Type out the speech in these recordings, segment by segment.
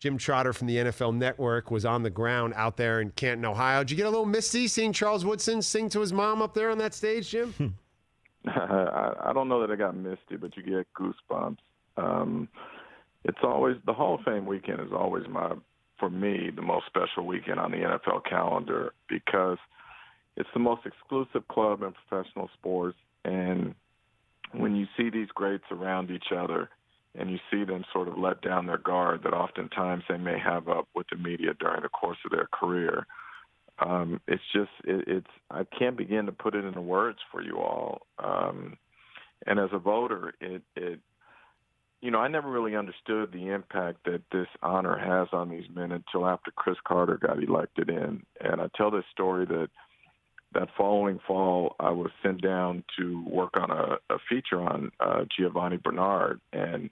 Jim Trotter from the NFL Network was on the ground out there in Canton, Ohio. Did you get a little misty seeing Charles Woodson sing to his mom up there on that stage, Jim? I don't know that I got misty, but you get goosebumps. It's always the Hall of Fame weekend is always for me, the most special weekend on the NFL calendar because it's the most exclusive club in professional sports. And when you see these greats around each other and you see them sort of let down their guard that oftentimes they may have up with the media during the course of their career, it's I can't begin to put it into words for you all. And as a voter, I never really understood the impact that this honor has on these men until after Chris Carter got elected in. And I tell this story that following fall, I was sent down to work on a feature on Giovanni Bernard, and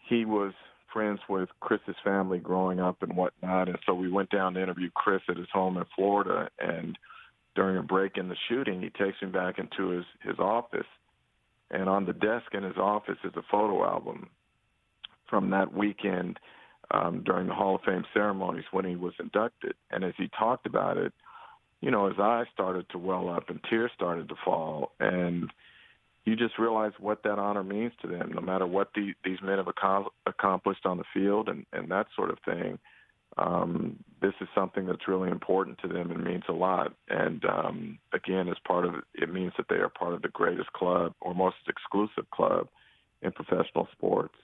he was friends with Chris's family growing up and whatnot. And so we went down to interview Chris at his home in Florida. And during a break in the shooting, he takes me back into his office. And on the desk in his office is a photo album from that weekend during the Hall of Fame ceremonies when he was inducted. And as he talked about it, his eyes started to well up and tears started to fall. And you just realize what that honor means to them, no matter what these men have accomplished on the field and that sort of thing. This is something that's really important to them and means a lot. And, again, as part of it means that they are part of the greatest club or most exclusive club in professional sports.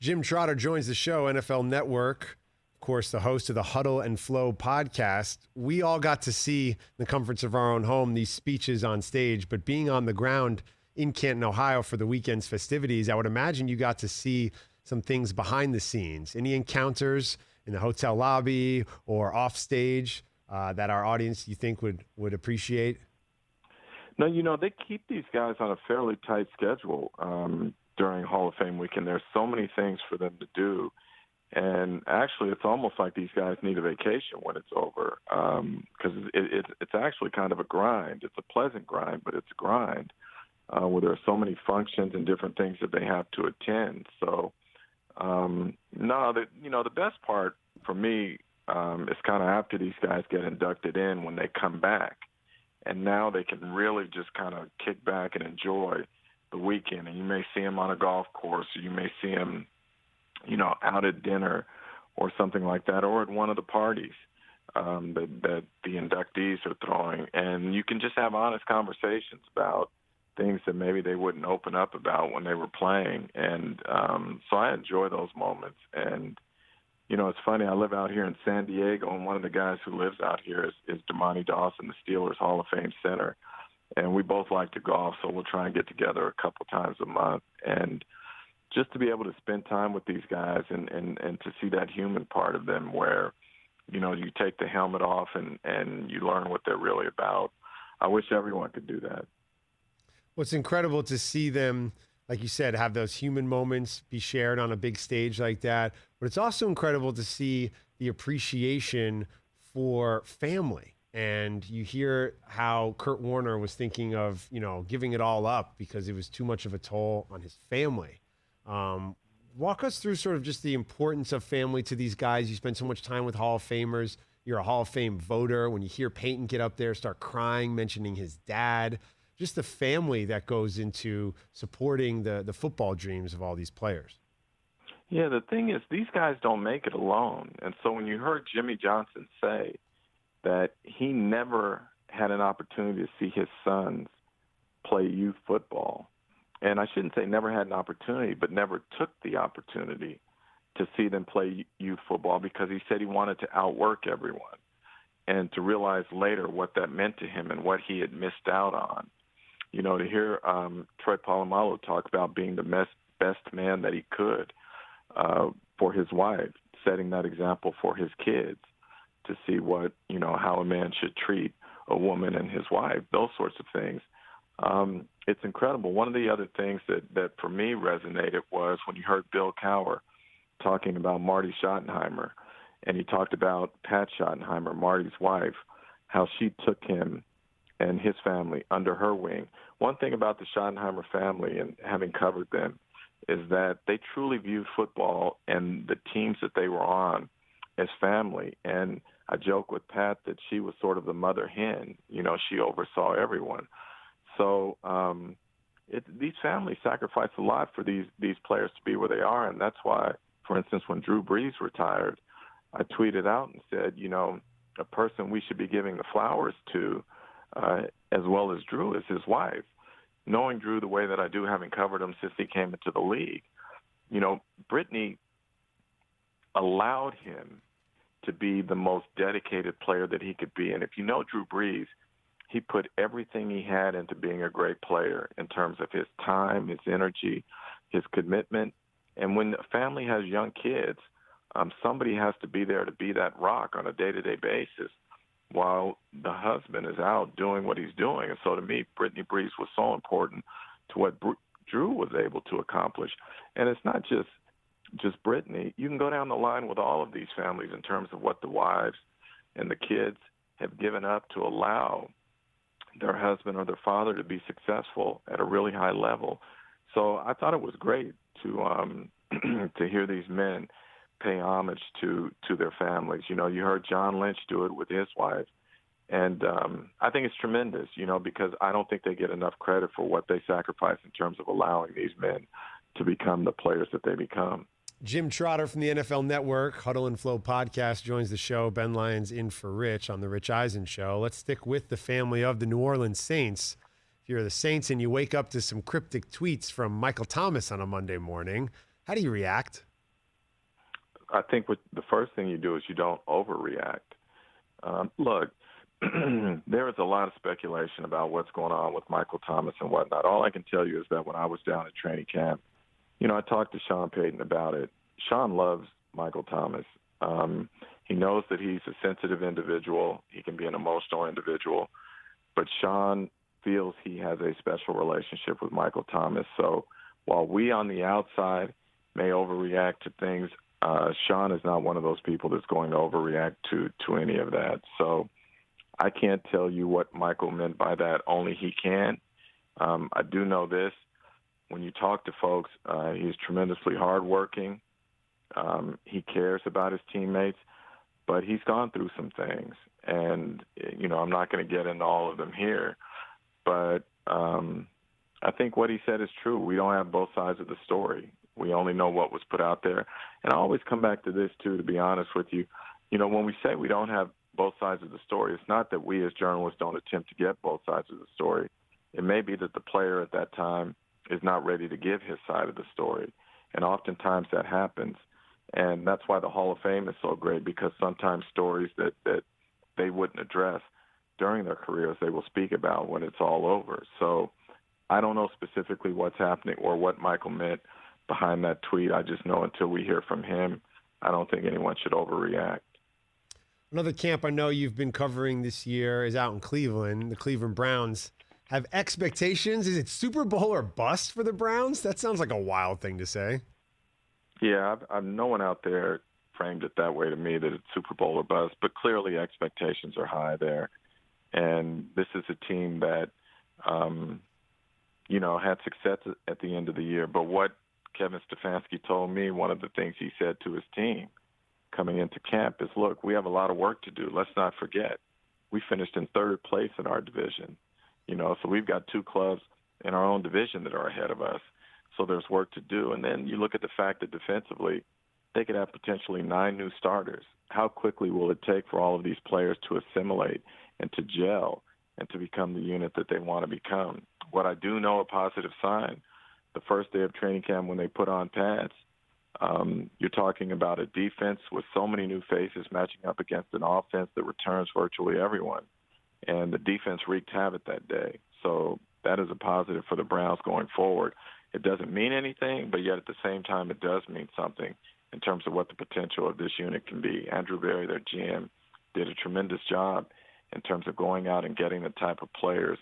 Jim Trotter joins the show, NFL Network, of course, the host of the Huddle and Flow podcast. We all got to see in the comforts of our own home these speeches on stage, but being on the ground in Canton, Ohio for the weekend's festivities, I would imagine you got to see some things behind the scenes. Any encounters in the hotel lobby or off stage that our audience you think would appreciate? No, they keep these guys on a fairly tight schedule during Hall of Fame weekend. There's so many things for them to do. And actually, it's almost like these guys need a vacation when it's over because it's actually kind of a grind. It's a pleasant grind, but it's a grind where there are so many functions and different things that they have to attend. So, the best part for me is kind of after these guys get inducted in when they come back. And now they can really just kind of kick back and enjoy the weekend. And you may see them on a golf course, or you may see them, out at dinner or something like that, or at one of the parties that the inductees are throwing. And you can just have honest conversations about things that maybe they wouldn't open up about when they were playing. And so I enjoy those moments. And, it's funny, I live out here in San Diego, and one of the guys who lives out here is Damani Dawson, the Steelers Hall of Fame center. And we both like to golf, so we'll try and get together a couple times a month. And just to be able to spend time with these guys and to see that human part of them where, you take the helmet off and you learn what they're really about. I wish everyone could do that. Well, it's incredible to see them, like you said, have those human moments be shared on a big stage like that. But it's also incredible to see the appreciation for family. And you hear how Kurt Warner was thinking of, giving it all up because it was too much of a toll on his family. Walk us through sort of just the importance of family to these guys. You spend so much time with Hall of Famers. You're a Hall of Fame voter. When you hear Peyton get up there, start crying, mentioning his dad, just the family that goes into supporting the football dreams of all these players. Yeah, the thing is, these guys don't make it alone. And so when you heard Jimmy Johnson say that he never had an opportunity to see his sons play youth football, and I shouldn't say never had an opportunity, but never took the opportunity to see them play youth football because he said he wanted to outwork everyone and to realize later what that meant to him and what he had missed out on. To hear Troy Polamalu talk about being the best man that he could for his wife, setting that example for his kids to see what, how a man should treat a woman and his wife, those sorts of things. It's incredible. One of the other things that for me resonated was when you heard Bill Cowher talking about Marty Schottenheimer, and he talked about Pat Schottenheimer, Marty's wife, how she took him and his family under her wing. One thing about the Schottenheimer family and having covered them is that they truly viewed football and the teams that they were on as family. And I joke with Pat that she was sort of the mother hen. You know, she oversaw everyone. So these families sacrifice a lot for these players to be where they are. And that's why, for instance, when Drew Brees retired, I tweeted out and said, you know, a person we should be giving the flowers to, as well as Drew, is his wife. Knowing Drew the way that I do, having covered him since he came into the league, you know, Brittany allowed him to be the most dedicated player that he could be. And if you know Drew Brees, he put everything he had into being a great player in terms of his time, his energy, his commitment. And when a family has young kids, somebody has to be there to be that rock on a day-to-day basis while the husband is out doing what he's doing. And so to me, Brittany Brees was so important to what Drew was able to accomplish. And it's not just Brittany. You can go down the line with all of these families in terms of what the wives and the kids have given up to allow their husband or their father to be successful at a really high level. So I thought it was great to to hear these men pay homage to their families. You know, you heard John Lynch do it with his wife. And I think it's tremendous, you know, because I don't think they get enough credit for what they sacrifice in terms of allowing these men to become the players that they become. Jim Trotter from the NFL Network, Huddle and Flow podcast, joins the show. Ben Lyons in for Rich on the Rich Eisen Show. Let's stick with the family of the New Orleans Saints. If you're the Saints and you wake up to some cryptic tweets from Michael Thomas on a Monday morning, how do you react? I think the first thing you do is you don't overreact. Look, there is a lot of speculation about what's going on with Michael Thomas and whatnot. All I can tell you is that when I was down at training camp, you know, I talked to Sean Payton about it. Sean loves Michael Thomas. He knows that he's a sensitive individual. He can be an emotional individual. But Sean feels he has a special relationship with Michael Thomas. So while we on the outside may overreact to things, Sean is not one of those people that's going to overreact to any of that. So I can't tell you what Michael meant by that. Only he can. I do know this. When you talk to folks, he's tremendously hardworking. He cares about his teammates, but he's gone through some things. And, you know, I'm not going to get into all of them here. But I think what he said is true. We don't have both sides of the story. We only know what was put out there. And I always come back to this, too, to be honest with you. You know, when we say we don't have both sides of the story, it's not that we as journalists don't attempt to get both sides of the story. It may be that the player at that time is not ready to give his side of the story. And oftentimes that happens. And that's why the Hall of Fame is so great, because sometimes stories that they wouldn't address during their careers, they will speak about when it's all over. So I don't know specifically what's happening or what Michael meant behind that tweet. I just know until we hear from him, I don't think anyone should overreact. Another camp I know you've been covering this year is out in Cleveland. The Cleveland Browns have expectations. Is it Super Bowl or bust for the Browns? That sounds like a wild thing to say. Yeah, I've no one out there framed it that way to me, that it's Super Bowl or bust, but clearly expectations are high there. And this is a team that, you know, had success at the end of the year. But what Kevin Stefanski told me, one of the things he said to his team coming into camp is, look, we have a lot of work to do. Let's not forget, we finished in third place in our division. You know, so we've got two clubs in our own division that are ahead of us. So there's work to do. And then you look at the fact that defensively, they could have potentially 9 new starters. How quickly will it take for all of these players to assimilate and to gel and to become the unit that they want to become? What I do know, a positive sign, the first day of training camp when they put on pads, you're talking about a defense with so many new faces matching up against an offense that returns virtually everyone. And the defense wreaked havoc that day. So that is a positive for the Browns going forward. It doesn't mean anything, but yet at the same time it does mean something in terms of what the potential of this unit can be. Andrew Berry, their GM, did a tremendous job in terms of going out and getting the type of players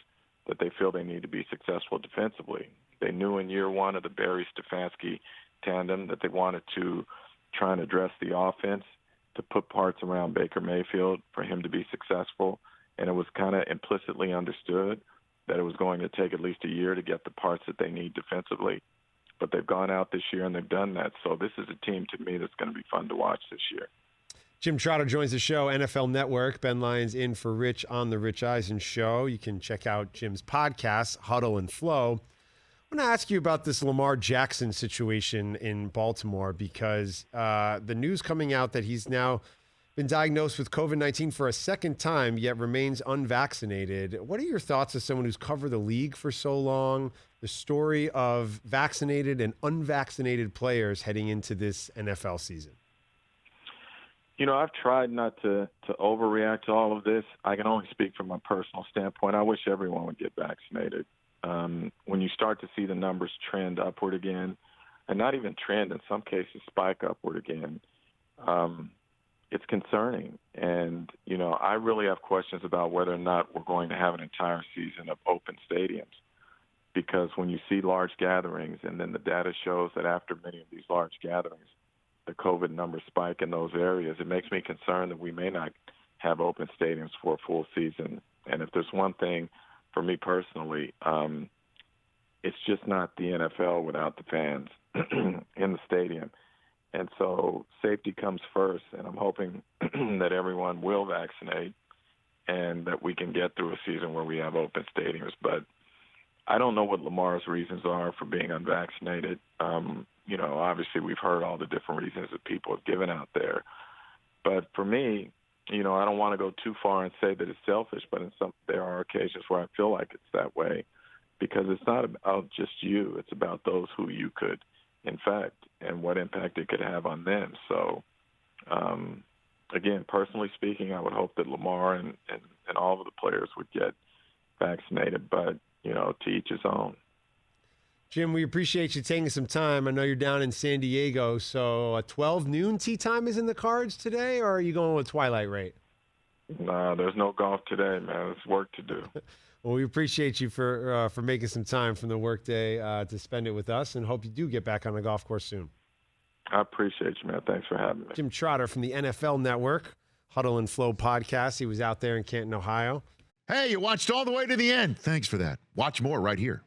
that they feel they need to be successful defensively. They knew in year one of the Berry-Stefanski tandem that they wanted to try and address the offense, to put parts around Baker Mayfield for him to be successful. And it was kind of implicitly understood that it was going to take at least a year to get the parts that they need defensively. but they've gone out this year and they've done that. So this is a team to me that's going to be fun to watch this year. Jim Trotter joins the show, NFL Network. Ben Lyons in for Rich on the Rich Eisen Show. You can check out Jim's podcast, Huddle and Flow. I want to ask you about this Lamar Jackson situation in Baltimore because the news coming out that he's now been diagnosed with COVID-19 for a second time, yet remains unvaccinated. What are your thoughts as someone who's covered the league for so long, the story of vaccinated and unvaccinated players heading into this NFL season? You know, I've tried not to overreact to all of this. I can only speak from my personal standpoint. I wish everyone would get vaccinated. When you start to see the numbers trend upward again, and not even trend, in some cases spike upward again, it's concerning. And, you know, I really have questions about whether or not we're going to have an entire season of open stadiums. Because when you see large gatherings, and then the data shows that after many of these large gatherings, the COVID numbers spike in those areas, it makes me concerned that we may not have open stadiums for a full season. And if there's one thing for me personally, it's just not the NFL without the fans in the stadium. And so safety comes first, and I'm hoping that everyone will vaccinate and that we can get through a season where we have open stadiums. But I don't know what Lamar's reasons are for being unvaccinated. You know, obviously we've heard all the different reasons that people have given out there. But for me, you know, I don't want to go too far and say that it's selfish, but there are occasions where I feel like it's that way because it's not about just you. It's about those who you could infect and what impact it could have on them. So, again, personally speaking, I would hope that Lamar and all of the players would get vaccinated, but, you know, to each his own. Jim, we appreciate you taking some time. I know you're down in San Diego, so a 12 noon tee time is in the cards today, or are you going with twilight rate? Nah, there's no golf today, man. There's work to do. Well, we appreciate you for making some time from the workday to spend it with us, and hope you do get back on the golf course soon. I appreciate you, man. Thanks for having me. Jim Trotter from the NFL Network, Huddle and Flow podcast. He was out there in Canton, Ohio. Hey, you watched all the way to the end. Thanks for that. Watch more right here.